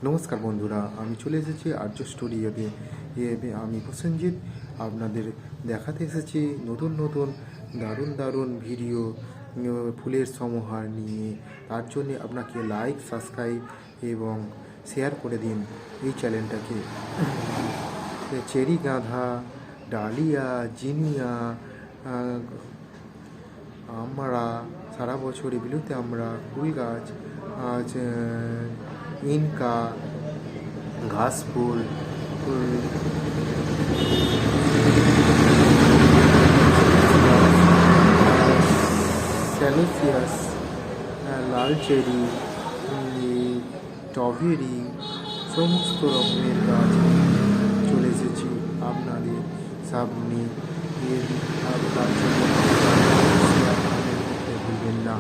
নমস্কার বন্ধুরা, আমি চলে এসেছি আর্য স্টুডিওতে। আমি প্রসেনজিৎ আপনাদের দেখাতে এসেছি নতুন নতুন দারুণ দারুণ ভিডিও, ফুলের সমাহার নিয়ে। তার জন্যে আপনাকে লাইক, সাবস্ক্রাইব এবং শেয়ার করে দিন এই চ্যানেলটাকে। চেরি গাঁদা, ডালিয়া, জিনিয়া, আমরা সারা বছরই বিলুতে আমরা ফুল গাছ, আজ ইনকা, ঘাস ফুল, স্যালোসিয়াস, লাল চেরি, স্ট্রবেরি, সমস্ত রকমের গাছ চলে এসেছি আপনাদের সামনে। তার জন্য ভুলবেন না।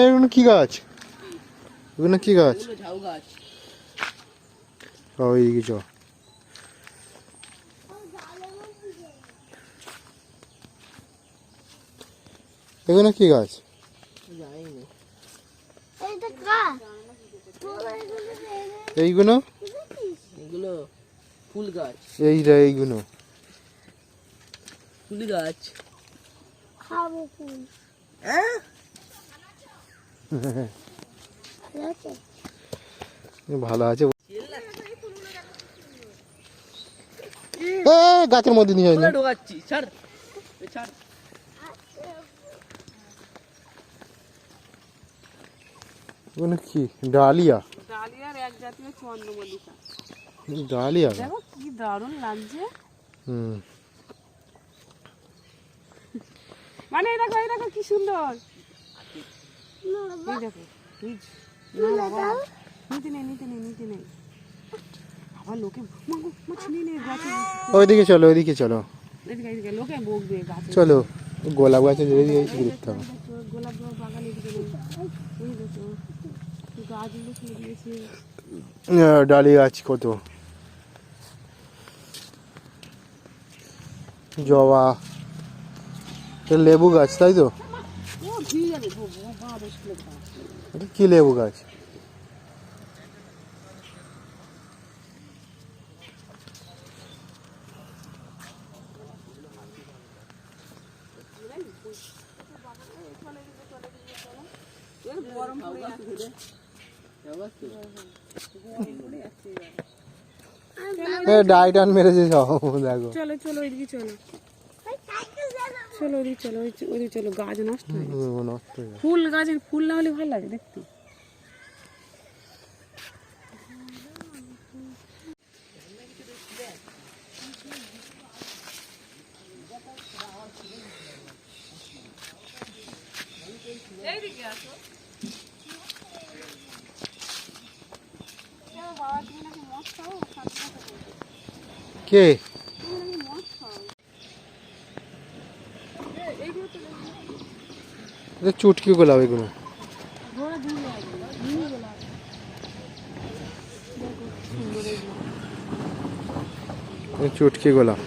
এগুলো কি গাছ? এগুলো কি গাছ? ঝাউ গাছ। ওইদিকে চ। এগুলো কি গাছ? এইগুলো এগুলো ফুল গাছ। এইগুলো ফুল গাছ। খাবো ফুল। ভালো আছে। গাছের মধ্যে নিয়ে যায় ঢোকাচ্ছি। ছাড় ছাড়। ওগুলো কি? ডালিয়া। ডালিয়ার এক জাতীয় চন্দ্রমল্লিকা। ডালিয়া দেখো কি দারুণ লাগছে। মানে এই দেখো কি সুন্দর। এই দেখো নিতে নেই আবার লোকে ওইদিকে চলো, ওইদিকে চলো, এদিকে লোকে বকবে গাছে। চলো। গোলাপ গাছে দেখতে হবে। গোলাপ বাগান এদিকে গাছগুলো ছেড়ে দিয়েছে। ডালি গাছ কত, জবা, লেবু গাছ, তাই তো? কি লেবু গাছ? ডাইটান মেরেছে সব। দেখো, চলো চলো ওইদিকে চলো, চলো ওইদিকে চলো, ওইদিকে চলো। গাছ নষ্ট হয়ে গেছে। ফুল গাছের ফুল না হলে ভালো লাগে দেখতে। কে? চুটকি গোলাপ এগুলো। চুটকি গোলাপ।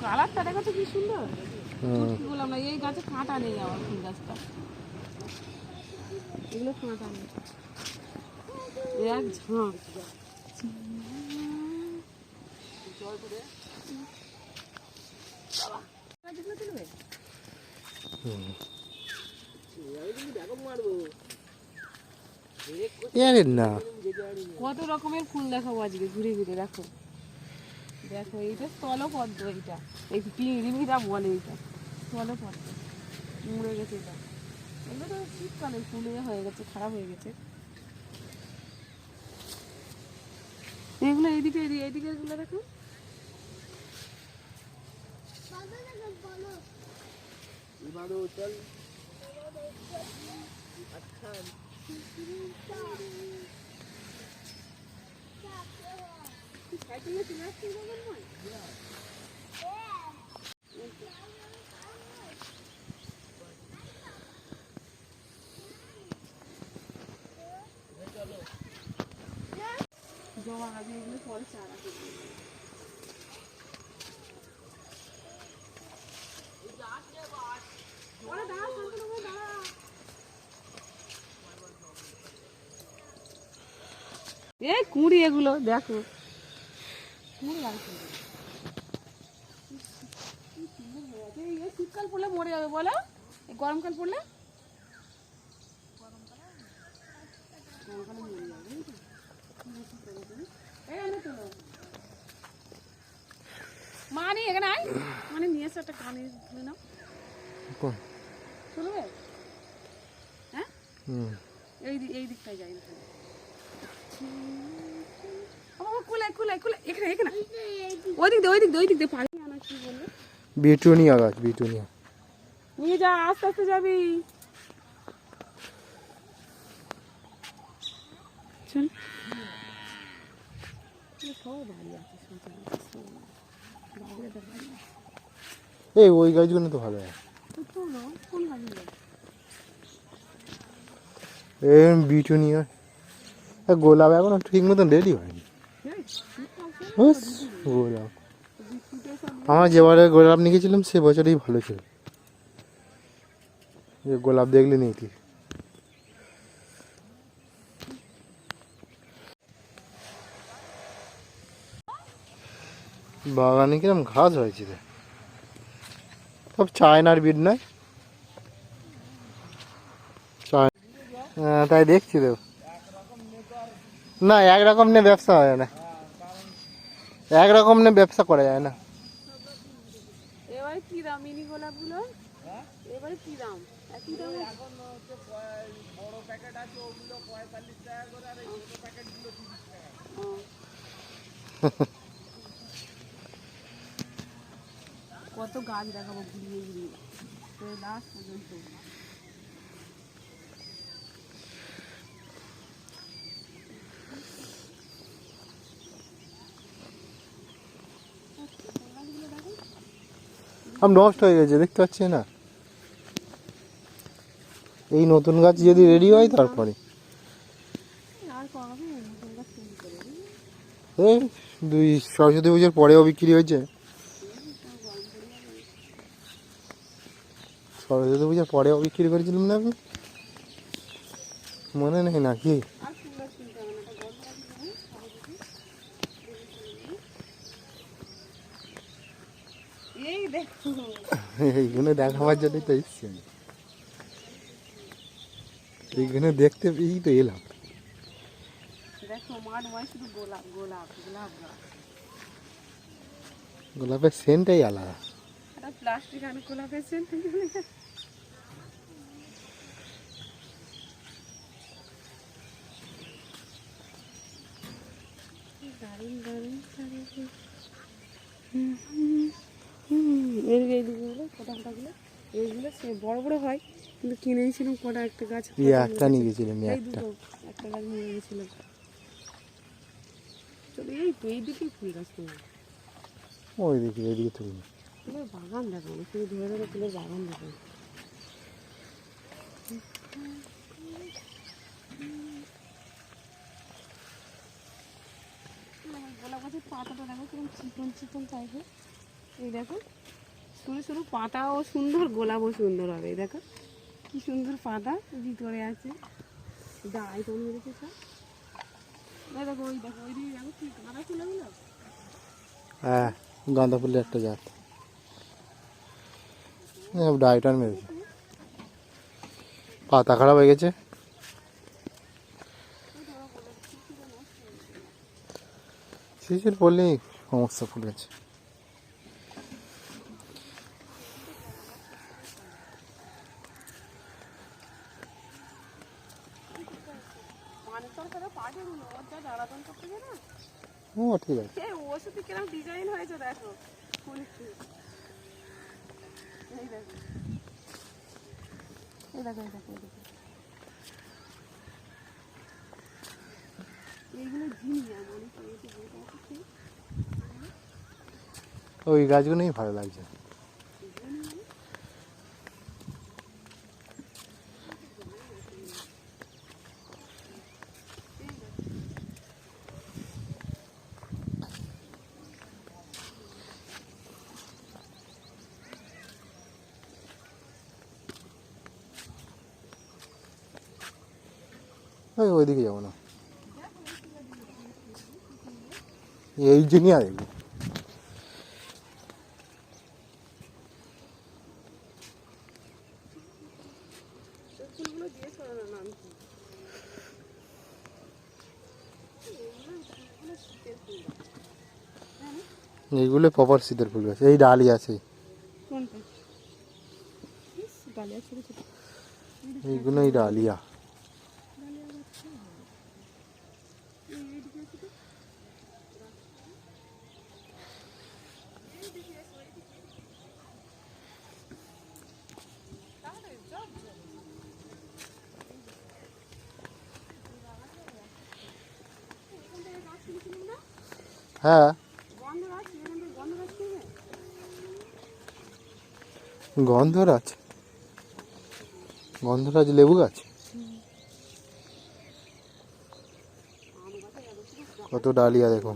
কালারটা দেখো তো কি সুন্দর। চুটকি গোলাপ না, এই গাছে কাঁটা নেই। আমার ফুল গাছটা এগুলো কাঁটা নেই। এক ঝাঁক না, কত রকমের ফুল দেখাবো আজকে ঘুরে ঘুরে। দেখো দেখো, এইটা স্থলপদ্ম। এইটা এই পিঁড়িটা বলে, এইটা স্থলপদ্ম। মুড়ে গেছে এটা। এগুলো তো শীতকালে ফুল হয়ে গেছে, খারাপ হয়ে গেছে। এগুলো এইদিকে এইদিকে এগুলো দেখো। জমা গাছে এগুলো পরে চারা করবে। দাঁড়া দাঁড়া। এই কুঁড়ি এগুলো দেখো, কুঁড়ি আর কি। এই শীতকাল পড়লে মরে যাবে বলো, এই গরমকাল পড়লে মরে যাবে। মানে এখানে আয়, মানে নিয়ে এসে একটা কানে তুলে নাও, কোন? চলবে? হ্যাঁ, হুম। এই দিকটায় যাই না, কুলে কুলে কুলে এখানে এখানে, ওই দিক দিয়ে পানি আনা। কি বললো? বিটুনিয়া গাছ, বিটুনিয়া। নিয়ে যা, আস্তে আস্তে যাবি। চল, এই ওই গাছগুলো তো ভালো হয়। কোন গাড়ি? এই বিটুনিয়া। গোলাপ এখনো ঠিক মতন রেডি হয়নি। ব্যাস, গোলাপ আমার যেবারে গোলাপ নিয়ে গেছিলাম সে বছরই ভালো ছিল। যে গোলাপ দেখলে নেই ঠিক। বাগানে কিরম ঘাস হয়েছে রে, সব চায়নার বিট নয়, তাই দেখছি তো। না একরকম নিয়ে ব্যবসা হয় না, একরকম নিয়ে ব্যবসা করা যায় না। এবার কি দাম মিনি গোলাপগুলো? এবার কি দাম? একই দাম? বড় প্যাকেট আছে ওগুলো 45 টাকা করে, আর এই ছোট প্যাকেটগুলো 30 টাকা। কত গাছ দেখাবো ঘুরিয়ে ঘুরিয়ে তো লাস্ট পর্যন্ত। সব নষ্ট হয়ে গেছে, দেখতে পাচ্ছি না। এই নতুন গাছ যদি রেডি হয় তারপরে আর কবে নতুন গাছ তৈরি করে? এই দুই সরস্বতী পুজোর পরেও বিক্রি হয়েছে। সরস্বতী পুজোর পরেও বিক্রি করেছিলাম না আমি, মনে নেই নাকি? আর ফুল গাছ কিনতে হবে না, একটা গল্প আছে তুমি এই দেখো। এইগুলো দেখাবার জন্যই তো এসছি আমি, এইগুলো দেখতে পেয়েই তো এলাম। দেখো মাঠ মাঠ শুধু গোলাপ গোলাপ গোলাপ গাছ। গোলাপের সেন্টটাই আলাদা। একটা প্লাস্টিক আনে গোলাপের সেন্ট। দারুণ দারুণ এইগুলো কটা কটাগুলো, এইগুলো সে বড় বড় হয় কিন্তু কিনেছিলাম কটা, একটা গাছ একটা নিয়ে গেছিলাম এই একটা। দুটো, একটা গাছ নিয়ে গেছিলাম। চলো এই তো এই দিকেই ফুল গাছ তোমার, ওই দিকে এদিকে তুলি। ফুলের বাগান দেখো, শুধু ধরে ধরে ফুলের বাগান দেখো। গোলাপ গাছের পাতাটা দেখো কিরকম চিকন চিকন টাইপের, এই দেখো সরু সরু পাতাও সুন্দর, গোলাপও সুন্দর হবে। এই দেখো কি সুন্দর পাতা ভিতরে আছে, ডাই কমে রেখে সব। এই দেখো ওই দেখো ওই দিকে দেখো কি গাঁদা ফুল এগুলো। হ্যাঁ, গাঁদা ফুলের একটা জাত, ডাইটার মেরেছে, পাতা খারাপ হয়ে গেছে। শিশির পড়লেই সমস্যা ফুল গেছে। ও ঠিক আছে। ওষুধে কিরকম ডিজাইন হয়েছে দেখো ফুল। এই দেখো এই দেখো এই দেখো এই দেখো, এইগুলো ঝিনিয়া বলি পেয়েছি। ওই গাছগুলোই ভালো লাগছে। ওইদিকে যাবো না। এই জিনিয়া দেখবো। এই ফুলগুলো দিয়েছো না নাম কি? এগুলো শীতের ফুল গাছ। হ্যাঁ না? এইগুলো প্রপার শীতের ফুল গাছ। এই ডালি আছে, কোনটা? ইস, ডালিয়া ছোট ছোট। এইগুলো এই ডালিয়া। ডালিয়া গাছ তো ভালো। এইদিকে আছে তো? তাহলে জব জব। এখান থেকে গাছ কিনেছিলাম না? হ্যাঁ, গন্ধরাজ, এখান থেকে গন্ধরাজ কিনবে? গন্ধরাজ, গন্ধরাজ লেবু গাছ। আম গাছে এত শুধু কত ডালিয়া দেখো।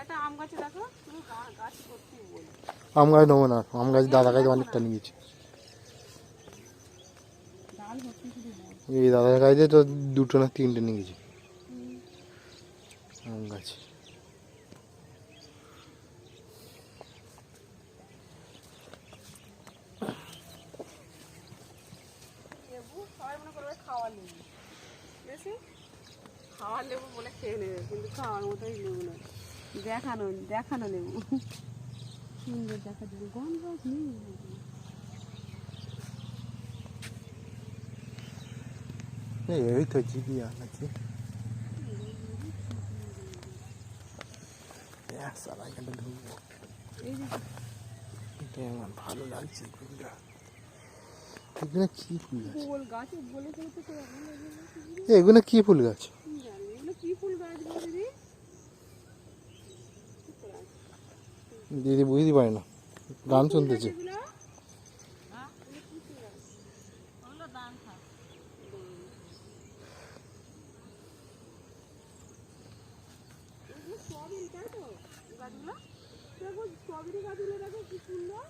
একটা আম গাছে দেখো শুধু গাছ ভর্তি বলে। আম গাছ নেবো না, আম গাছ দাদা গাছ অনেকটা নিয়েছে। ডাল ভর্তি শুধু ডাল। এই দাদার গাছে তো দুটো না তিনটে নিয়ে গেছে আম গাছ। লেবু সবাই মনে করবে খাওয়ার লেবু, বুঝেছি? খাওয়ার লেবু বলে খেয়ে নেবে, কিন্তু খাওয়ার মতোই লেবু নয়, দেখানো দেখানো লেবু। সুন্দর দেখা যাবে, গন্ধরাজ নেই। এই তো জিবিয়া আছে। সারা এখানটা ঢুকবো। এই যে এটা আমার ভালো লাগছে ফুলটা। এগুলো কি ফুল গাছ? গোল গাছে বলে ফেলতে তো এখন এগুলো কি ফুল গাছ? কি জানি এগুলো কি ফুল গাছ গো দিদি? দিদি বুঝতে পারে না, গান শুনতেছে। এগুলো হ্যাঁ এগুলো কি ফুল গাছ? ওগুলো দান খা। এগুলো স্ট্রবেরি তাই তো গাছগুলো? দেখো স্ট্রবেরি গাছগুলো দেখো কি সুন্দর।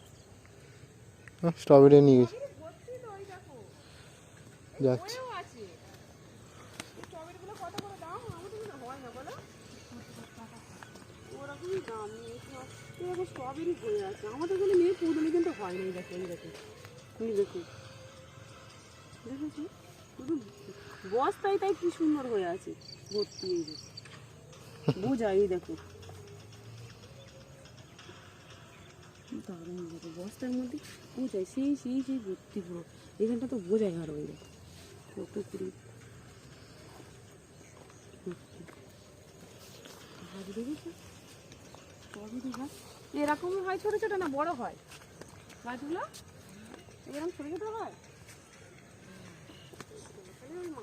স্ট্রবেরি নিয়ে গেছে। স্ট্রবেরি ভর্তি তো ওই দেখো। যাচ্ছে। ওয়েও আছে। স্ট্রবেরিগুলো কত করে দাম? আমাদের এখানে হয় না বলো? ওরকমই দাম নিয়ে এরকম স্ট্রবেরি হয়ে আছে। আমাদের এখানে নিয়ে পুরোনো কিন্তু হয় না। এই দেখো এই দেখো এই দেখো দেখেছি শুধু বস্তায় তাই কি সুন্দর হয়ে আছে ভর্তি। এই দেখো বোঝা, এই দেখো দারুণ দেখো বস্তার মধ্যে বোঝায় সেই সেই সেই ভর্তি পুরো। এখানটা তো বোঝায় আরো। এই দেখো কত কুড়ি গাছ দেখেছো? স্ট্রবেরি গাছ এরকমই হয় ছোট ছোট না বড় হয় গাছগুলো? এরকম ছোট ছোট হয়।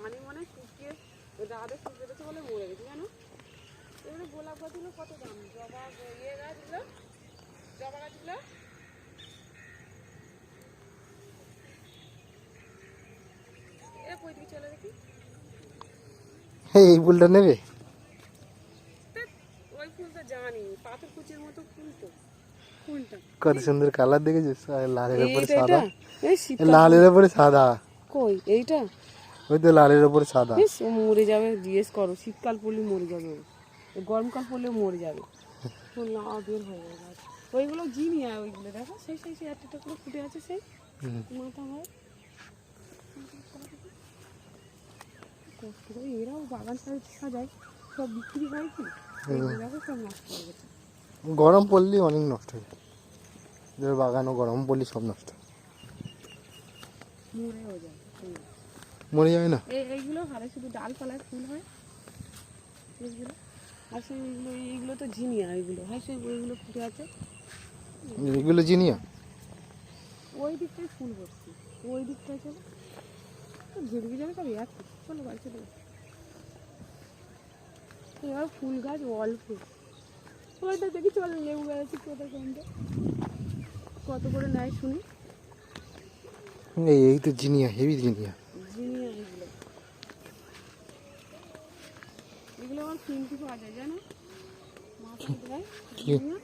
মানে মনে শুকিয়ে দাদা শুকিয়ে গেছে বলে মরে গেছে জানো। এবারে গোলাপ গাছগুলো কত দাম? জবা ইয়ে গাছগুলো, জবা গাছগুলো এরা কই দিকে চলে দেখি। এই ফুলটা নেবে? ওই ফুল তো জানি, পাথর কুচির মতো ফুল তো। কোনটা? কত সুন্দর কালার দেখেছিস? লালের উপরে এইটা সাদা। এই শীতকাল লালের উপরে সাদা। কই এইটা? ওই তো লালের উপরে সাদা। বেশ ও মরে যাবে, জিজ্ঞেস করো। শীতকাল পড়লে মরে যাবে ও, গরমকাল পড়লে মরে যাবে। ফুল না বের হয়ে যাবে গাছ। ওইগুলো জিনিয়া, ওইগুলো দেখো সেই সেই সেই একটা করে ফুটে আছে সেই মাথা হয়। কষ্ট করে এরাও বাগান সাজায়, সব বিক্রি হয় কি? এগুলো দেখো সব নষ্ট হয়ে গেছে। গরম পড়লেই অনেক নষ্ট হয়ে যায়। এদের বাগানও গরম পড়লে সব নষ্ট। মরেও যায় মরে যাবে না? এইগুলো হারে শুধু ডালপালায় ফুল হয় এইগুলো। আর সেই এইগুলো তো ঝিনিয়া, এইগুলো হয় সেই ওইগুলো ফুটে আছে। এগুলো জিনিয়া। ওই দিকটায় ফুল ভর্তি, ওই দিকটায় চলো ঝেড়ে যাবে সব আছে। চলো বাড়ি চলে যাবে। এবার ফুল গাছ অল্প ওইটা দেখি চল লেবু গাছ আছে কোথায় কোনটা কত করে নেয় শুনি। এই তো জিনিয়া, হেভি জিনিয়া। জিনিয়া এগুলো, এগুলো আমার কিনতে পাওয়া যায় জানো, মাথায় দেয় জিনিয়া।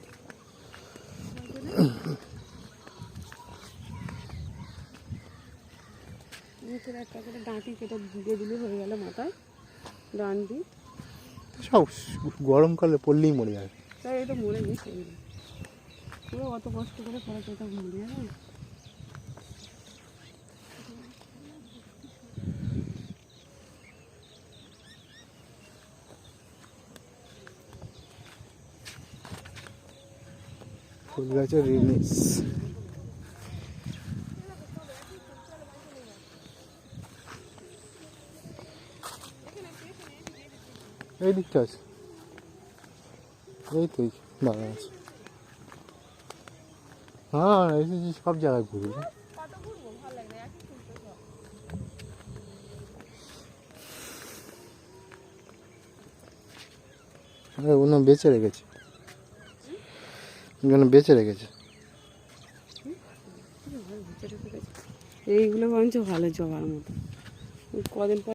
মুখের একটা করে ডাঁটি কেটে দিয়ে দিলে হয়ে গেল মাথায় ডান্ডি। সব গরমকালে পড়লেই মরে যাবে। তাই এটা মরে গেছে পুরো অত কষ্ট করে করেছে এটা মরে যাবে। ফুল গাছের রিলিজ এই দিকটা আছে, এই তো এই বাগান আছে। হ্যাঁ এসেছি সব জায়গায় ঘুরি। কত ঘুরবো ভালো লাগে একই ফুল তো সব। ওগুলো বেঁচে রেখেছে, ওগুলো বেঁচে রেখেছে। এইগুলো বরঞ্চ ভালো জবার মতো কদিন পর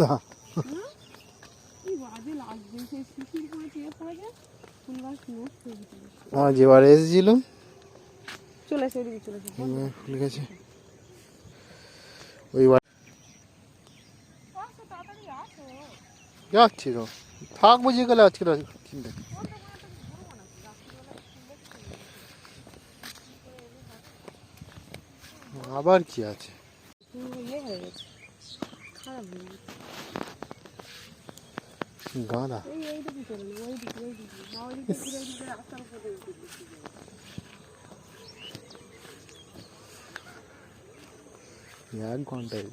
না আমার যেবারে এসেছিলাম চলে আসে ওদিকে চলে আসে ফুল গেছে ওইবার যাচ্ছি তো থাকবো যে গেলে আজকে চিন্তা নেই। আবার কি আছে ইয়ে হয়ে গেছে খারাপ হয়ে গেছে গাঁদা এইদিকে চলে না ওইদিকে ওইদিকে ঘুরে ঘুরে রাস্তার উপরে এক ঘন্টায়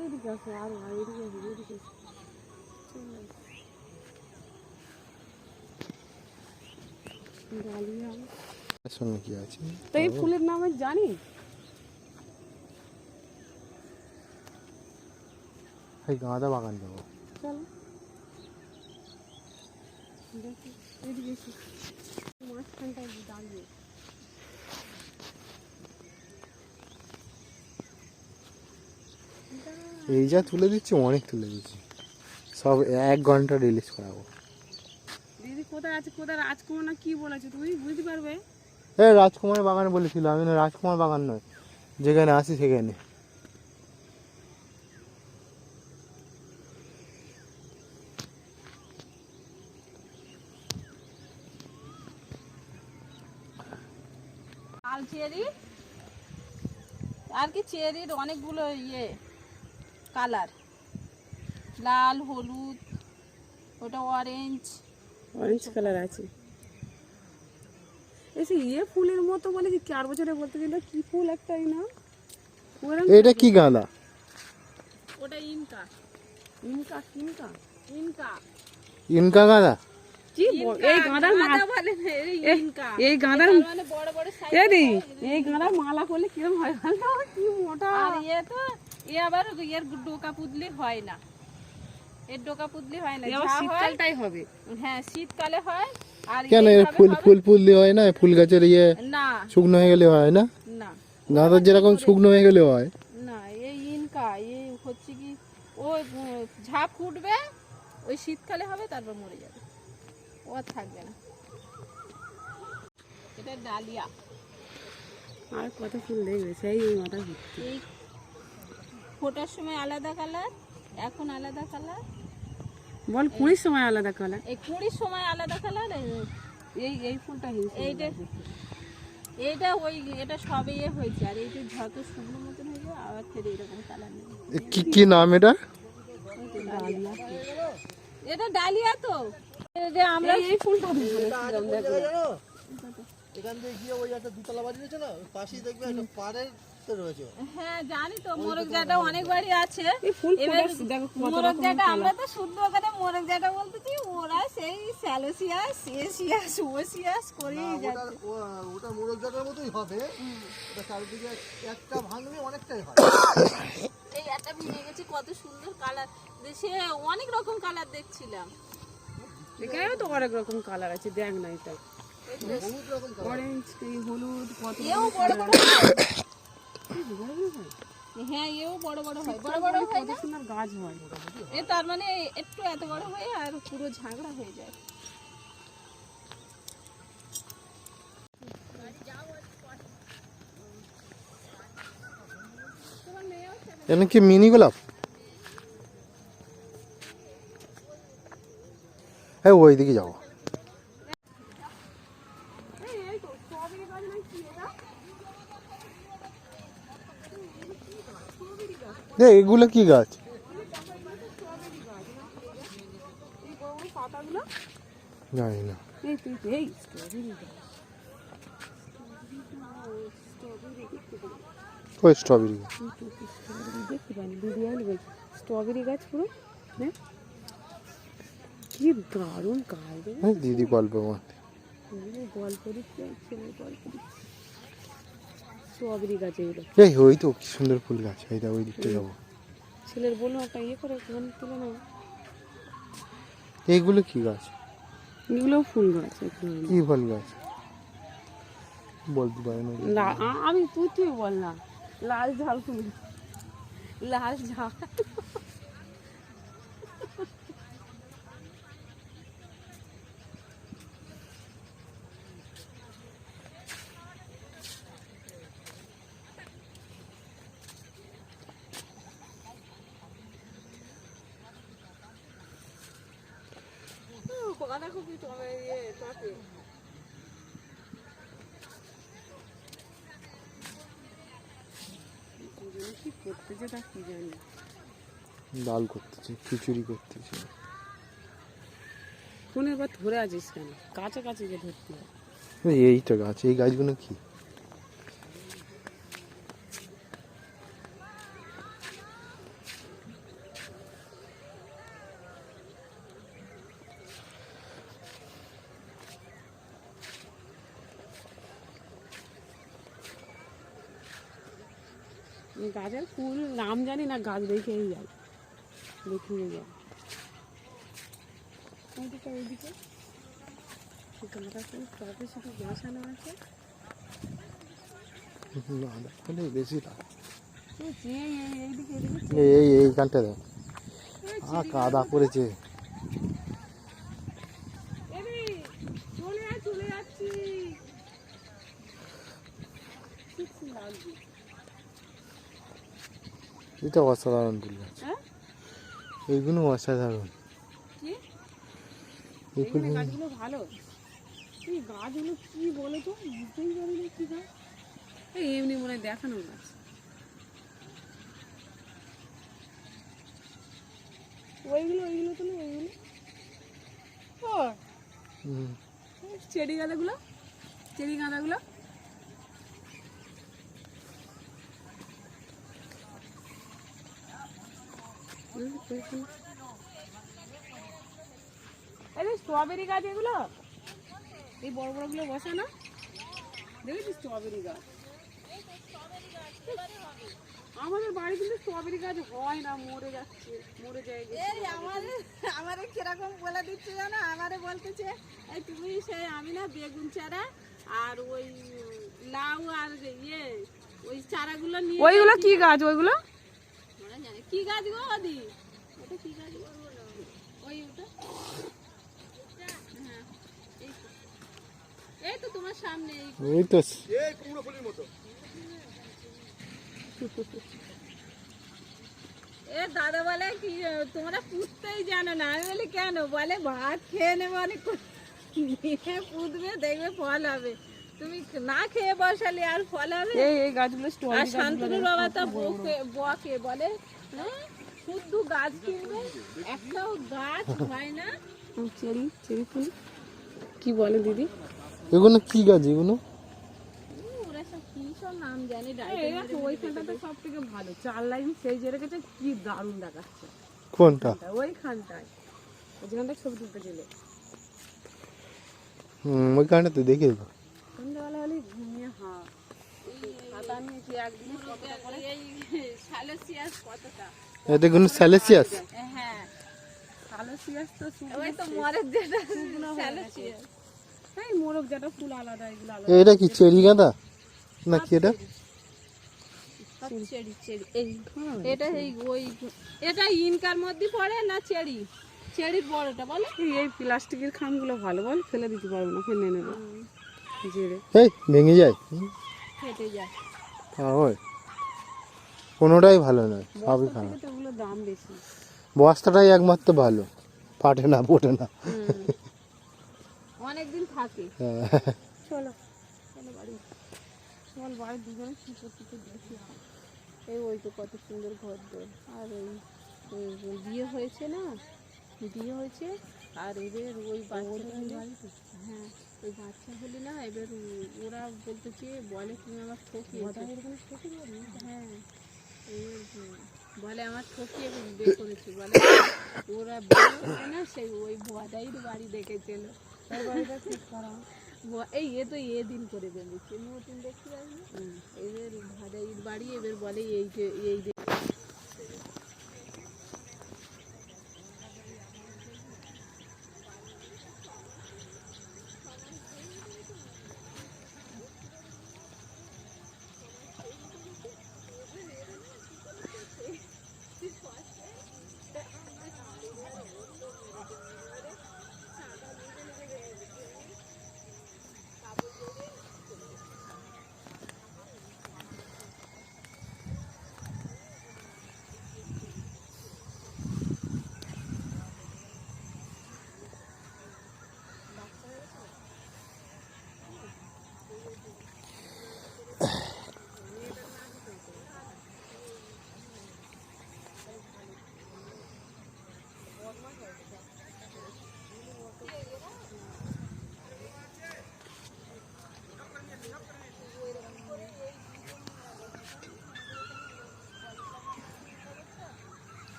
এইদিকে আছে আর এইদিকে আছে এইদিকে ডালিয়া সঙ্গে কি আছে তো এই ফুলের নাম আমি জানি এই গাঁদা বাগান যাবো। চলো দেখি এইদিকে এসে মাঝখানটায় দাঁড়িয়ে এই যা তুলে দিচ্ছি অনেক তুলে দিচ্ছি, সব 1 ঘন্টা রিলিজ করাবো। দিদি কোথায় আছে কোথায় রাজকুমার না কি বলেছে তুমি বুঝতে পারবে রাজকুমার বাগান বলেছিল, আমি না রাজকুমার বাগান নয়, যেখানে আসি সেখানে। লাল চেরি আর কি চেরির অনেকগুলো ইয়ে কালার, লাল হলুদ ওটা অরেঞ্জ কালার আছে। এসে ইয়ে ফুলের মতো বলে কি 4 বছরে বলতে গেলে কি ফুল একটাই না এটা কি গাঁদা? ওটা Inca Inca Inca Inca Inca গাঁদা কি এই গাঁদার মালা বলে ইনকা এই গাঁদার মানে বড় বড় সাইজ এই গাঁদার মালা করলে কিরকম হয় জানো কি মোটা আর ইয়ে তো আবার এর ডোকা পুতলি হয় না, এর ডোকা পুতলি হয় না, শীতকালটাই হবে। হ্যাঁ শীতকালে হয়। আর কেন এর ফুল দিয়ে হয় না? ফুল গাছের ইয়ে না শুকনো হয়ে গেলে হয় না? না গাঁদার যেরকম শুকনো হয়ে গেলে হয় না, এই ইনকা এই হচ্ছে কি ওই ঝাপ ফুটবে ওই শীতকালে হবে তারপর মরে যাবে, ও আর থাকবে না। এটা ডালিয়া আর কত ফুল দেখবে সেই মাথা ঘুরছে। এই ফোটার সময় আলাদা কালার, এখন আলাদা কালার, বল কুড়ির সময় আলাদা কালার, এই কুড়ির সময় আলাদা কালার। এই ফুলটা এইটা এইটা ওই এটা সবে ইয়ে হয়েছে আর এইটা যত শুকনো মতন হয়ে যায় আবার ফের এরকম কালার নেই। কি নাম এটা? এটা ডালিয়া তো যে আমরা এই ফুলটা বলেছিলাম দেখো এখান দিয়ে গিয়ে ওই একটা দুতলা বাড়ি রয়েছে না পাশেই দেখবে একটা পাড়ের তো রয়েছে। হ্যাঁ জানি তো মোরগজাটা অনেক বাড়ি আছে। এবার মোরগজাটা আমরা তো শুদ্ধ ওখানে মোরগজাটা বলতেছি, ওরা সেই স্যালোসিয়াস এসিয়াস ওসিয়াস করেই যাচ্ছে। ওটা মোরগজাটার মতোই হবে, ওটা চারিদিকে একটা ভাঙলে অনেকটাই হয়। এই একটা ভেঙে গেছে কত সুন্দর কালার, সে অনেক রকম কালার দেখছিলাম। এখানেও তো অনেক রকম কালার আছে, দেখ না এটা বহুত রকম অরেঞ্জ হলুদ কত বড় বড় হ্যাঁ এও বড় বড় হয়, বড় বড় হয় না সুন্দর গাছ হয় এ, তার মানে একটু এত বড় হয়ে আর পুরো ঝাগড়া হয়ে যায়। তোমার মেয়ে হচ্ছে এখানে কি মিনি গোলাপ? হ্যাঁ ওইদিকে যাবো। এগুলো কি গাছ? পাতাগুলো জানি না। এই তুই এই স্ট্রবেরি গাছ। ওই স্ট্রবেরি গাছ। দেখতে পাইনি ভিডিও বলছি স্ট্রবেরি গাছ পুরো হ্যাঁ কি দারুণ গাছ রে। হ্যাঁ দিদি গল্প মারতে। গল্প দিচ্ছে ছেলে গল্প দিচ্ছে স্ট্রবেরি গাছ এগুলো। এই ওই তো কি সুন্দর ফুল গাছ, এইটা ওই দিকটা যাবো। ছেলের বললো একটা ইয়ে করে ফোন তুলে নাও। এইগুলো কি গাছ? এগুলো ফুল গাছ কি ফুল গাছ বলতে পারে না। আমি তুই বল না। লাল ঝাল ফুল, লাল ঝাল। বাঁধাকপি টবে কি করতেছে তা কি জানি। ডাল করতেছে, খিচুড়ি করতেছে। ফোনে এবার ধরে আছিস কেন? কাছাকাছি যে ধরতে হয়। এইটা গাছ, এই গাছগুলো কি? গাছের ফুল নাম জানি না, গাছ দেখেই যায়, দেখিয়ে যায়। ওইদিকে ওইদিকে গাঁদা ফুল টবে শুধু বসানো আছে। বেশি না, এইদিকে এইদিকে এইখানটা দেখ কাদা পড়েছে। চলে যাচ্ছি। এটা অসাধারণ ফুল গাছ, এইগুলো অসাধারণ। এই ফুল গাছগুলো ভালো। এই গাছগুলো কি বলো তো, বুঝতেই পারি না কি গাছ। এই এমনি মনে হয় দেখানো গাছ। ওইগুলো তো না, ওইগুলো চেরি গাঁদাগুলো, চেরি গাঁদাগুলো। স্ট্রবেরি গাছ এগুলো, এই বড় বড় গুলো বসে না, দেখেছিস স্ট্রবেরি গাছ? আমাদের বাড়ি কিন্তু স্ট্রবেরি গাছ হয় না, মরে যাচ্ছে, মরে যায়। আমারে কিরকম বলে দিচ্ছে জানো, আমারে বলতেছে এই তুমি সেই আমি না বেগুন চারা আর ওই লাউ আর ইয়ে ওই চারাগুলো নিয়ে। ওইগুলো কি গাছ? ওইগুলো জানি কি গাছ গো দি, ওটা কি গাছ গো? ওই ওটা হ্যাঁ, এই তো তোমার সামনে এই তো এই কুমড়ো ফুলের মতো। এ দাদা বলে কি তোমরা পুঁততেই জানো না। আমি বলি কেন? বলে ভাত খেয়ে নেবে অনেক পুঁতবে, দেখবে ফল হবে। তুমি না খেয়ে বসালে আর ফল হবে? এই গাছগুলো আর স্ট্রবেরি। শান্তনুর বাবা তো বকে বলে শুদ্ধ গাছ কিনবে, একটাও গাছ হয় না। চেরি চেরি ফুল কি বলে দিদি? এগুলো কি গাছ? এগুলো ওরা সব কি সব নাম জানি। ওইখানটাতে সব থেকে ভালো 4 লাইন সেই যে রেখেছে, কি দারুণ দেখাচ্ছে। কোনটা? ওইখানটায় যেখানটা ছবি তুলতে গেলে ওইখানটা তো দেখে সন্ধ্যাবেলা হলে ঘুমিয়ে খাতা নিয়ে কি একদিন এই সালসিয়াস কতটা? এটা কোন স্যালেসিয়াস? হ্যাঁ সালসিয়াস তো ওই তো মরের যেটা সালসিয়াস। এই মোরগ যেটা ফুল আলাদা, এগুলো আলাদা। এটা কি চেরি গাঁদা না কি এটা? চেরি চেরি এই এটা এই ওই এটা ইনকার মধ্যে পড়ে না চেরি? চেরির বড়টা বলে। এই প্লাস্টিকের খামগুলো ভালো, বল ফেলে দিতে পারবো না, ফেলে নেবো জিরে। এই ভেঙে যায়, ফেটে যায়। হয় কোনোটাই ভালো নয়, সবই বস্তা খারাপ। থেকে তো ওগুলোর দাম বেশি। বস্তাটাই একমাত্র ভালো, ফাটে না ফোটে না। অনেকদিন থাকে। হ্যাঁ। চলো চলো বাড়ি, চল বাড়ি দুজনে কি করতে তো দেখি। এই ওই তো কত সুন্দর ঘর দোর, আর ওই বিয়ে হয়েছে না, বিয়ে হয়েছে, আর এবার ওই বাচ্চাটা হলে, হ্যাঁ ওই বাচ্চা হলে না, এবার ওরা বলতেছে, বলে তুমি আমার ঠকিয়েছো। হ্যাঁ এবার বলে আমার ঠকিয়ে বিয়ে করেছি, বলে ওরা বিয়ে করে না, সেই ওই ভদাইয়ের বাড়ি দেখেছিল। ওই বাড়িটা ঠিক করা এই এ তো দিন করে বেঁধেছে নতুন দেখতে পাবি। এবার ভাদাইয়ের বাড়ি, এবার বলে এই যে এই যে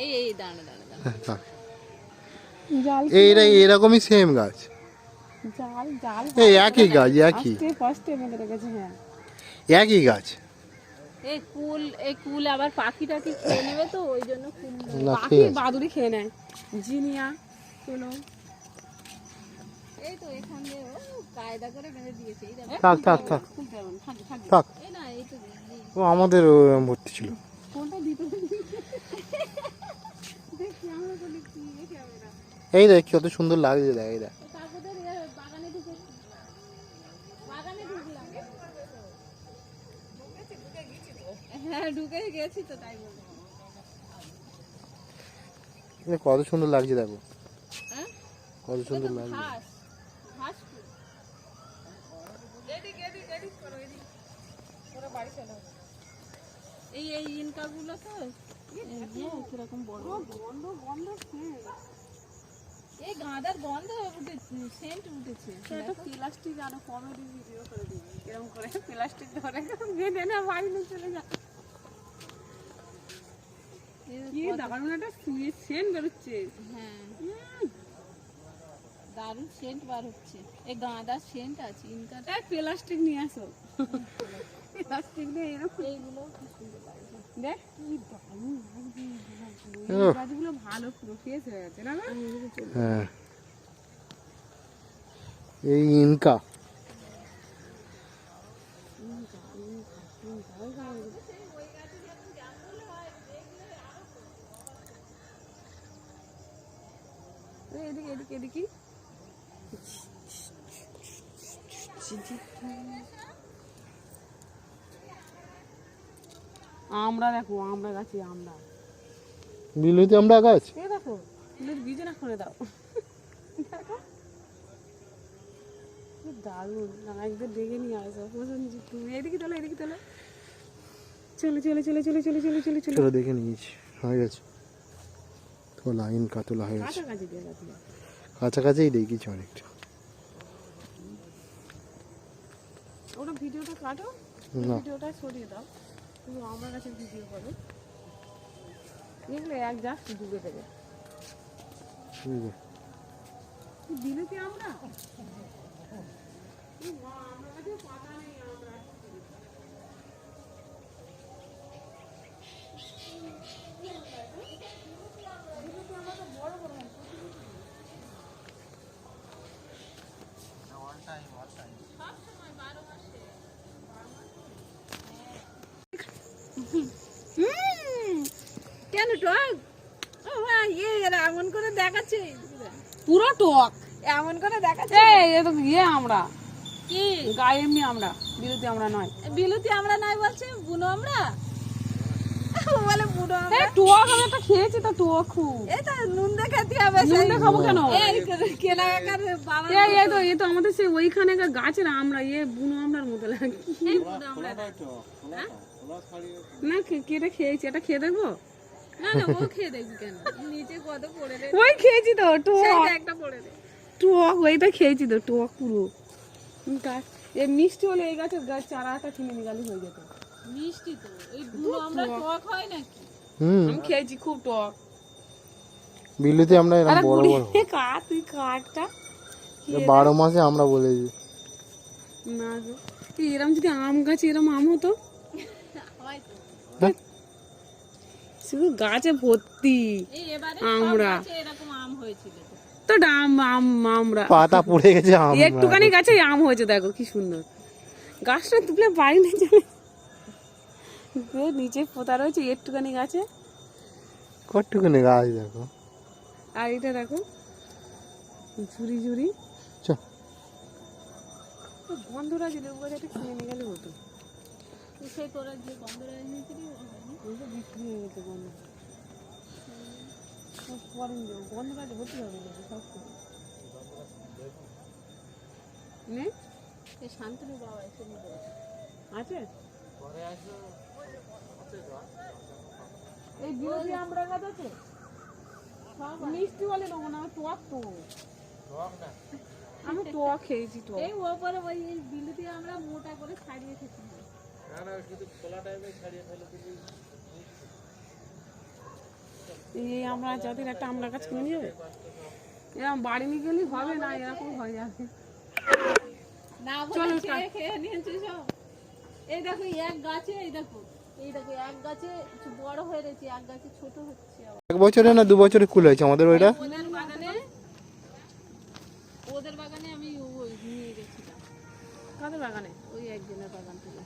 এই এই দাঁড়া দাঁড়া দাঁড়া জাল এইটা এরকমই সেম গাছ, জাল জাল এই একই গাছ, একই ফার্স্টে বেঁধে রেখেছে। হ্যাঁ একই গাছ। এই কুল আবার পাখি টাকি খেয়ে নেবে, তো ওই জন্য কুল না, পাখি ঠিক আছে। বাদুড়ি খেয়ে নেয়। জিনিয়া চলো, এই তো এখান দিয়ে কায়দা করে বেঁধে দিয়েছে। এই দেখো থাক থাক থাক খুলতে হবে না, থাক থাক থাক, এই না এই তো ও আমাদের ভর্তি ছিল। কোনটা দিতে দেখি আমরা বলি কি দেখে হবে না। এই দেখ কত সুন্দর লাগছে, দেখ এই দেখ। তারপরে বাগানে ঢুকেছি, বাগানে ঢুকলাম। হ্যাঁ ঢুকে গেছি তো, তাই বলবো। এই কত সুন্দর লাগছে দেখো, হ্যাঁ কত সুন্দর লাগছে। ঘাস ঘাস ফুল। এদিক এদিক এদিক করো, এদিক পুরো বাড়ি চলো। এই এই ইনকাগুলো তো কিরকম বড় গন্ধ গন্ধ। এই গাঁদার গন্ধ উঠেছে, সেন্ট উঠেছে। সেটা প্লাস্টিক আরো কমেডি ভিডিও করে দিবি, এরকম করে প্লাস্টিক ধরে বেঁধে না বাড়ি নিয়ে চলে যা। কি দারুণ একটা সেন্ট বেরোচ্ছে। হ্যাঁ দারুণ সেন্ট বার হচ্ছে। এই গাঁদার সেন্ট আছে, ইনকাটা প্লাস্টিক নিয়ে আসো। প্লাস্টিক দিয়ে এরকম এইগুলো কি সুন্দর লাগছে, দেখ কি দারুণ লাগছে। এই গাছগুলো ভালো পুরো ফ্রেশ হয়ে গেছে না? হ্যাঁ এই ইনকা, এদিকে এদিকে এদিকে আমরা দেখো, আমরা গাছি আমরা, বিলুতি আমরা গাছ। এই দেখো ফুলের বীজ না করে দাও। দেখো কি দারুণ, একবার দেখে নিয়ে আসো। তুমি এদিকে তোলো, এদিকে তোলো। চলে চলে চলে চলে চলে চলে চলে চলে চলো দেখে নিয়েছি, হয়ে গেছে তোলা, ইনকা তোলা হয়ে গেছে। কাছাকাছি দিয়ে গেছে। কাছাকাছিই দেখেছি অনেকটা। ওটা ভিডিওটা কাটো, না ভিডিওটা সরিয়ে দাও, তুমি আমার কাছে ভিডিও করো। দেখলে এক জাস্ট ডুবে দেবে। দিলে কি আমরা আমার কাছে পাতা নেই। আমরা কেন টক? ও ভাই এমন করে দেখাচ্ছে। পুরো টক। এমন করে দেখাচ্ছে এই এ তো ইয়ে আমরা কি গায়ে এমনি আমরা, বিরতি আমরা নয়। বিলুতি আমরা নাই বলছে, বুনো আমরা বলে বুনো আমরা। এই টক আমি একটা খেয়েছি তো, টক খুব। এটা নুন দিয়ে খেতে হবে। নুন দিয়ে খাবো কেন? এই কেনাকাটার বাবা এই তো আমাদের সেই ওইখানে গাছের আমরা, বুনো আমরার মতো লাগে। এই বুনো আমরা না। না কেটে খেয়েছি, এটা খেয়ে দেখবো। না না, ও খেয়ে দেখবি কেন, নিচে কত পড়ে রে, ওই খেয়েছি তো টক, সেইটা একটা পড়ে রে। টক ওইটা খেয়েছি তো, টক পুরো। গাছ এই মিষ্টি হলে এই গাছের চারাটা কিনে নিয়ে গেলে হয়ে যেত। মিষ্টি তো, এই বুনো আমরা টক হয় নাকি? আমি খেয়েছি খুব টক। বিলুতে আমরা এরকম বড় বড় কাট, তুই কাটটা 12 মাসে আমরা বলেছি। না গো, এরম যদি আম গাছে এরম আম হতো, হয়তো শুধু গাছে ভর্তি এই এবারে আমরা। সব গাছে এরকম আম হয়েছিল তো তো। আমরা পাতা পড়ে গেছে আম একটুখানি গাছে আম হয়েছে, দেখো কি সুন্দর। গাছটা তুলে বাড়ি নিয়ে চলে নিচে পোতা রয়েছে একটুখানি গাছে। কতটুকুনি গাছ দেখো। আর এটা দেখো ঝুড়ি ঝুড়ি চ বন্ধুরা দিলে বাজারে কিনে নিয়ে গেলে হতো। তো সেই তোরা যে গন্ধরা এনেছিলি ও হয়নি? ওই তো বিক্রি হয়ে গেছে বন্ধ। পরে নিয়ে যাবো, বন্ধ কাজে ভর্তি হবে না সব কিছু। নেই এই শান্তনু বাবা এসে নিয়ে যাবে। আছে এই বিরোধী আমরা গাছ আছে। মিষ্টি বলে নেবো না, টক তো। আমি টক খেয়েছি, টক। এই ওপরে ওই বিলুতি আমরা মোটা করে ছাড়িয়ে খেতে হবে। এই আমরা যাদের একটা আমরা গাছ কিনে নিয়ে যাবে, এরকম বাড়ি নিয়ে গেলে হবে না, এরকম হয়ে যাবে। না চলো, বলে খেয়ে খেয়ে নিয়েছে সব। এই দেখো এক গাছে, এই দেখো এক গাছে বড় হয়ে রয়েছে, এক গাছে ছোট হচ্ছে আবার। 1 বছরে না 2 বছরে কুল হয়েছে আমাদের ওইটা। ওদের বাগানে আমি ওই নিয়ে গেছিলাম। কাদের বাগানে? ওই একজনের বাগান থেকে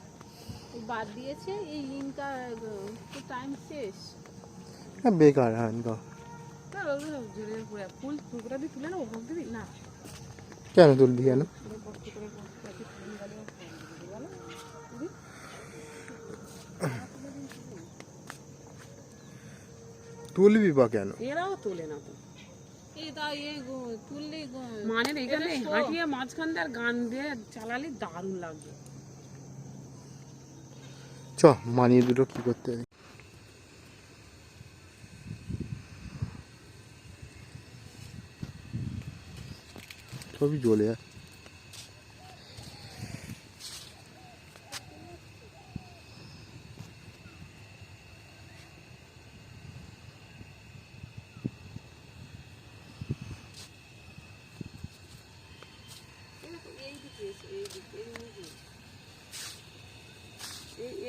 ওই বাদ দিয়েছে, এই ইনকা তো টাইম শেষ। বেকার হ্যাঁ ইনকা। ফুল টুকরা দিয়ে তুলে না, ওপর দিবি না। কেন তুলবি কেন? তুলবি বা কেন? এরাও তোলে না তো। এই তা তুললে মানে এখানে হাঁটিয়ে মাঝখান দিয়ে আর গান দিয়ে চালালে দারুণ লাগবে। চ মানিয়ে দুটো কি করতে হবে। সবই জ্বলে যায়।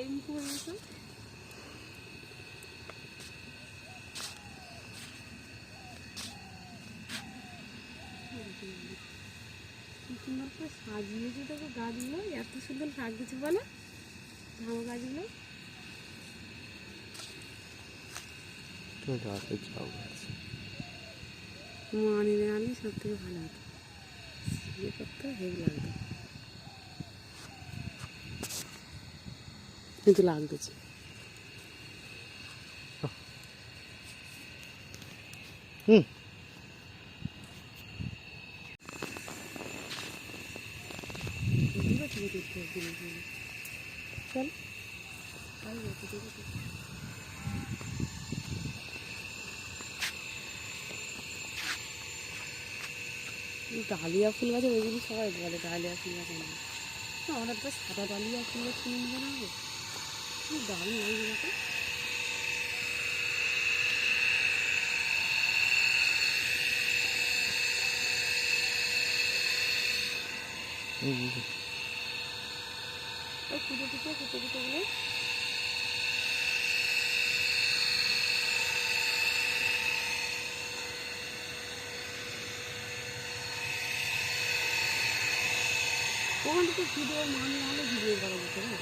এই মুখে হয়ে গেছে। কি সুন্দর করে সাজিয়েছি তোকে গাছগুলো, এত সুন্দর সাজিয়েছি বলে ধান গাছগুলো। মানি না আনলে সব থেকে ভালো হতো, ইয়ে করতে হেভি লাগতো, কিন্তু লাগতেছে। হুম চল ডালিয়া ফুল গাছে ওইগুলি সবাই বলে ডালিয়া ফুল গাছ না, আমরা তো সাদা ডালিয়া ফুল গাছ কিনে নিয়ে না, দারুণ লাগবে দেখো। ফুটে ফুটে ফুটে ফুটে গেলে ওখান থেকে ভিডিও মানে হলে ভিডিও করা যেত না।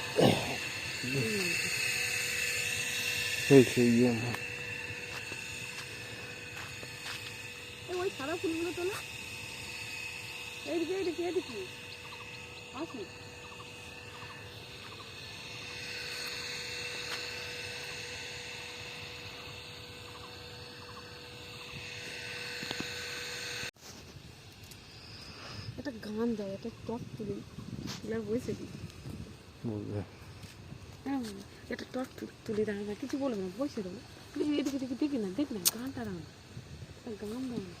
ওই সাদা ফুলগুলো তোলো। এইদিকে এইদিকে এইদিকে আসুন। একটা গান দাও, একটা টপ তুলি এগুলো বসে দিই। বলবে হ্যাঁ একটা টপ তুলি দাঁড়া না, কিছু বলবো না, বসে দেবো। এদিকে দেখি দেখি না দেখি না গানটা দাও, একটা গান দাও না।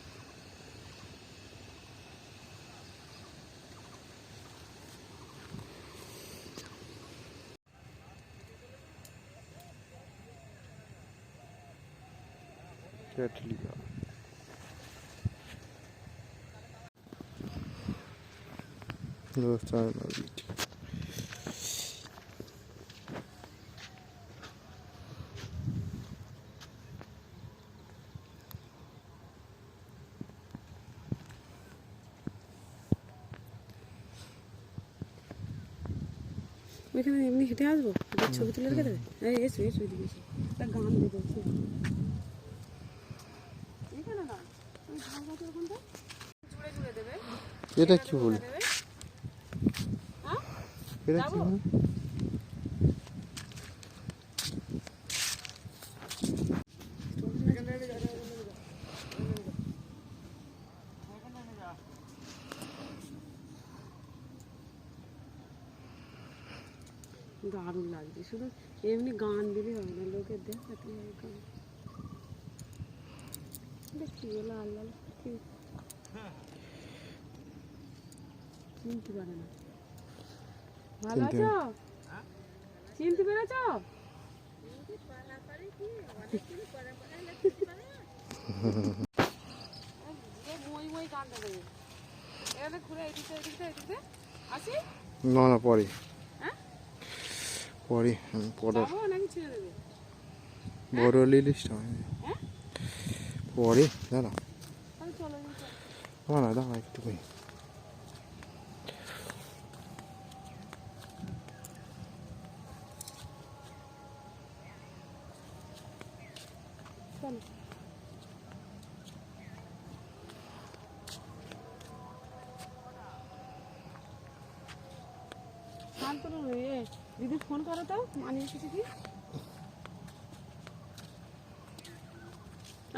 ক্যাটলিয়া ਚਾਈਨਾ ਵਿੱਚ ওইখানে এমনি হেঁটে আসবো, একটা ছবি তুলে রেখে দেবে। এই এসো এসো এদিকে এসো, একটা গান দেবো। এখানে না ওই ঝাল গাছের ওখানটা জুড়ে জুড়ে দেবে। এটা কি বলে? দেবে। হ্যাঁ এটা কি যাবো? বলে? দারুণ লাগছে, শুধু এমনি গান দিলে হবে না, লোকের দেখাতে হবে গান। দেখছি লাল লাল চিনতে পারে না। ভালো চিনতে আছো? চিনতে পেরেছ? মই মই গানটা দেবে। এখানে ঘুরে এদিকে এদিকে এদিকে আসি। না না পরে হ্যাঁ পরে পরে যাবো নাকি ছেড়ে দেবে? বড় লিস্টটা হয় হ্যাঁ পরে দাঁড়া তাহলে চলো চলো। না দাঁড়া একটু কই চলো শান্ত দিদি ফোন করো তো, মানি এসেছে কি?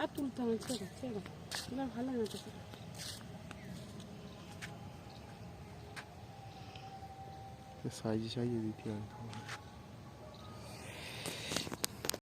আর তুলতে হবে, ছেড়ে ছেড়ে এবার ভালো না তো। সাইজে সাইজে দিতে হয়।